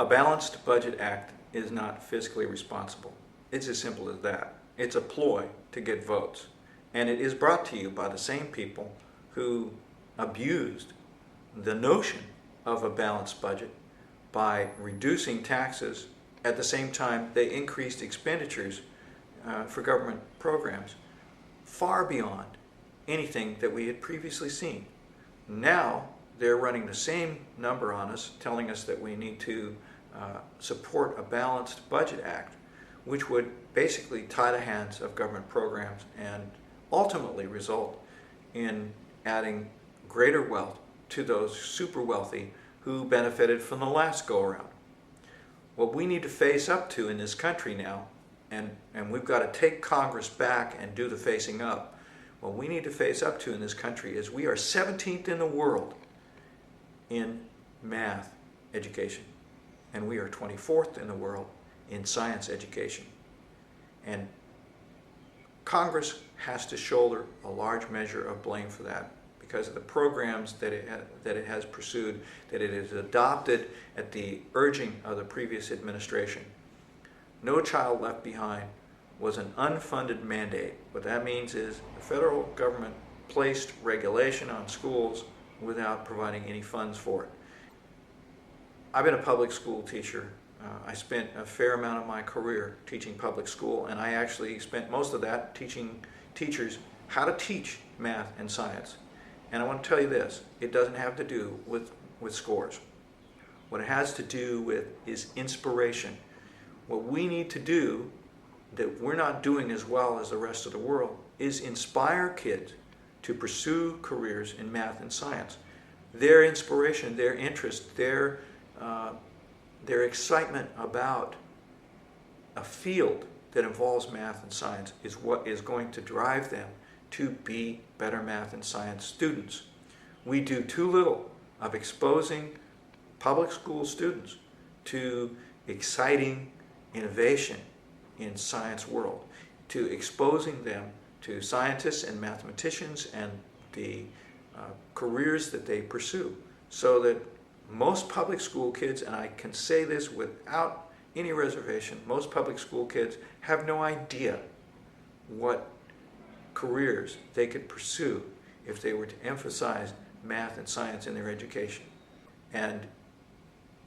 A balanced budget act is not fiscally responsible. It's as simple as that. It's a ploy to get votes. And it is brought to you by the same people who abused the notion of a balanced budget by reducing taxes. At the same time, they increased expenditures for government programs far beyond anything that we had previously seen. Now they're running the same number on us, telling us that we need to support a balanced budget act, which would basically tie the hands of government programs and ultimately result in adding greater wealth to those super wealthy who benefited from the last go-around. What we need to face up to in this country now, and we've got to take Congress back and do the facing up, what we need to face up to in this country is we are 17th in the world in math education, and we are 24th in the world in science education. And Congress has to shoulder a large measure of blame for that because of the programs that it has pursued, that it has adopted at the urging of the previous administration. No Child Left Behind was an unfunded mandate. What that means is the federal government placed regulation on schools without providing any funds for it. I've been a public school teacher. I spent a fair amount of my career teaching public school, and I actually spent most of that teaching teachers how to teach math and science. And I want to tell you this, it doesn't have to do with scores. What it has to do with is inspiration. What we need to do that we're not doing as well as the rest of the world is inspire kids to pursue careers in math and science. Their inspiration, their interest, their excitement about a field that involves math and science is what is going to drive them to be better math and science students. We do too little of exposing public school students to exciting innovation in science world, to exposing them to scientists and mathematicians and the careers that they pursue, so that most public school kids, and I can say this without any reservation, most public school kids have no idea what careers they could pursue if they were to emphasize math and science in their education. And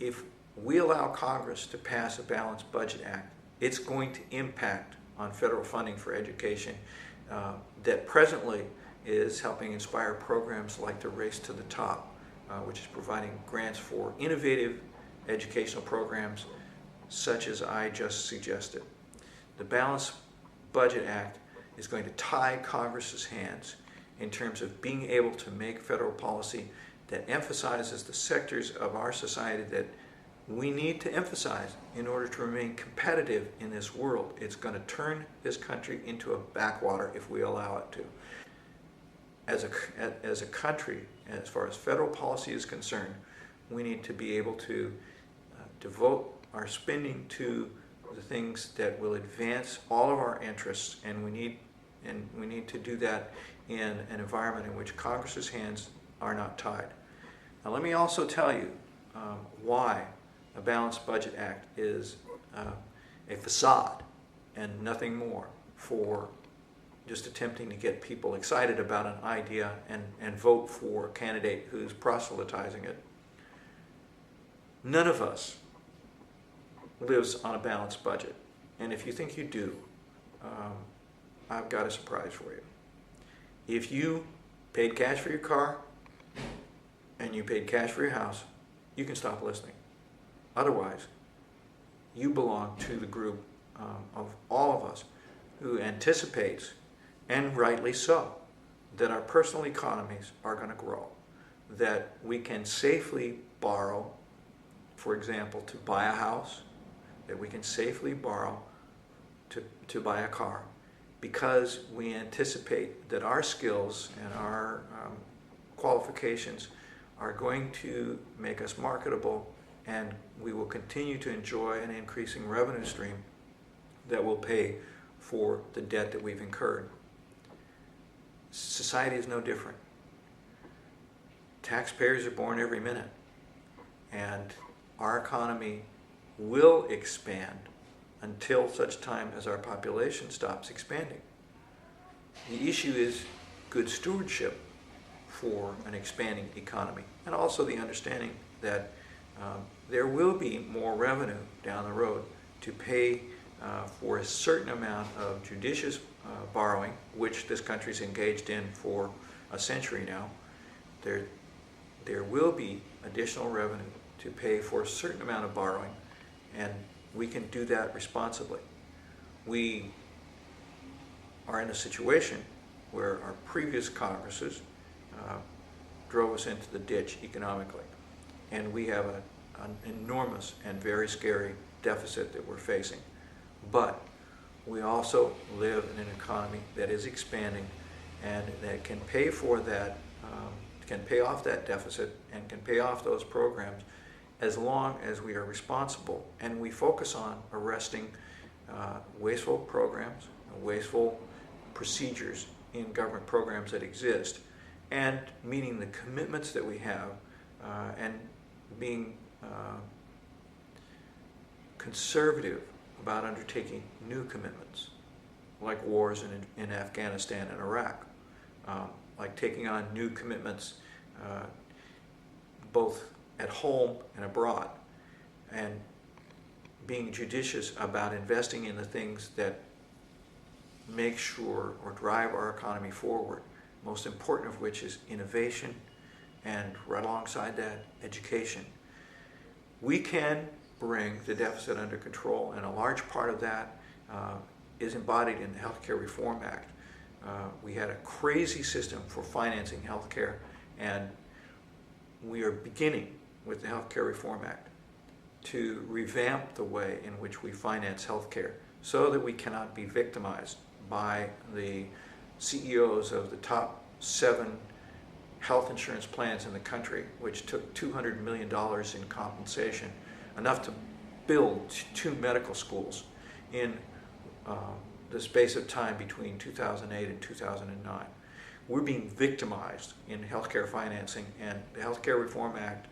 if we allow Congress to pass a balanced budget act, it's going to impact on federal funding for education that presently is helping inspire programs like the Race to the Top, which is providing grants for innovative educational programs such as I just suggested. The Balanced Budget Act is going to tie Congress's hands in terms of being able to make federal policy that emphasizes the sectors of our society that we need to emphasize in order to remain competitive in this world. It's going to turn this country into a backwater if we allow it to. As a country, as far as federal policy is concerned, we need to be able to devote our spending to the things that will advance all of our interests, and we need to do that in an environment in which Congress's hands are not tied. Now let me also tell you why a Balanced Budget Act is a facade and nothing more for just attempting to get people excited about an idea and vote for a candidate who's proselytizing it. None of us lives on a balanced budget. And if you think you do, I've got a surprise for you. If you paid cash for your car and you paid cash for your house, you can stop listening. Otherwise, you belong to the group of all of us who anticipates, and rightly so, that our personal economies are going to grow, that we can safely borrow, for example, to buy a house, that we can safely borrow to buy a car, because we anticipate that our skills and our qualifications are going to make us marketable, and we will continue to enjoy an increasing revenue stream that will pay for the debt that we've incurred. Society is no different. Taxpayers are born every minute, and our economy will expand until such time as our population stops expanding. The issue is good stewardship for an expanding economy, and also the understanding that there will be more revenue down the road to pay for a certain amount of judicious borrowing, which this country's engaged in for a century now. There will be additional revenue to pay for a certain amount of borrowing, and we can do that responsibly. We are in a situation where our previous Congresses drove us into the ditch economically, and we have an enormous and very scary deficit that we're facing. But we also live in an economy that is expanding and that can pay for that, can pay off that deficit and can pay off those programs as long as we are responsible and we focus on arresting wasteful programs, wasteful procedures in government programs that exist, and meeting the commitments that we have and being conservative about undertaking new commitments, like wars in Afghanistan and Iraq, like taking on new commitments both at home and abroad, and being judicious about investing in the things that make sure or drive our economy forward, most important of which is innovation, and right alongside that, education. We can bring the deficit under control, and a large part of that is embodied in the Healthcare Reform Act. We had a crazy system for financing healthcare, and we are beginning with the Healthcare Reform Act to revamp the way in which we finance healthcare so that we cannot be victimized by the CEOs of the top 7 health insurance plans in the country, which took $200 million in compensation, enough to build 2 medical schools in the space of time between 2008 and 2009. We're being victimized in healthcare financing, and the Healthcare Reform Act,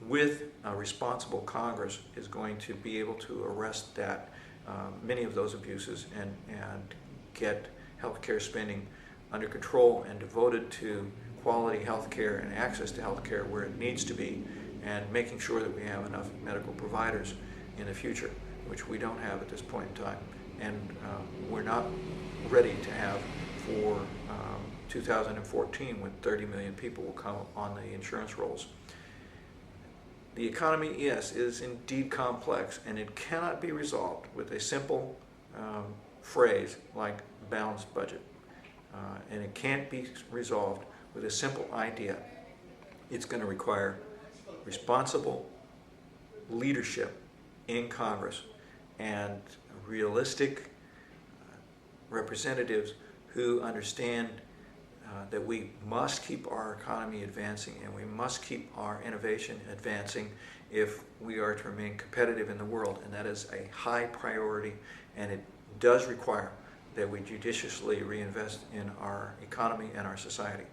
with a responsible Congress, is going to be able to arrest that, many of those abuses, and get healthcare spending under control and devoted to quality healthcare and access to healthcare where it needs to be, and making sure that we have enough medical providers in the future, which we don't have at this point in time, and we're not ready to have for 2014, when 30 million people will come on the insurance rolls. The economy, yes, is indeed complex, and it cannot be resolved with a simple phrase like balanced budget. And it can't be resolved with a simple idea. It's going to require responsible leadership in Congress and realistic representatives who understand that we must keep our economy advancing and we must keep our innovation advancing if we are to remain competitive in the world, and that is a high priority, and it does require that we judiciously reinvest in our economy and our society.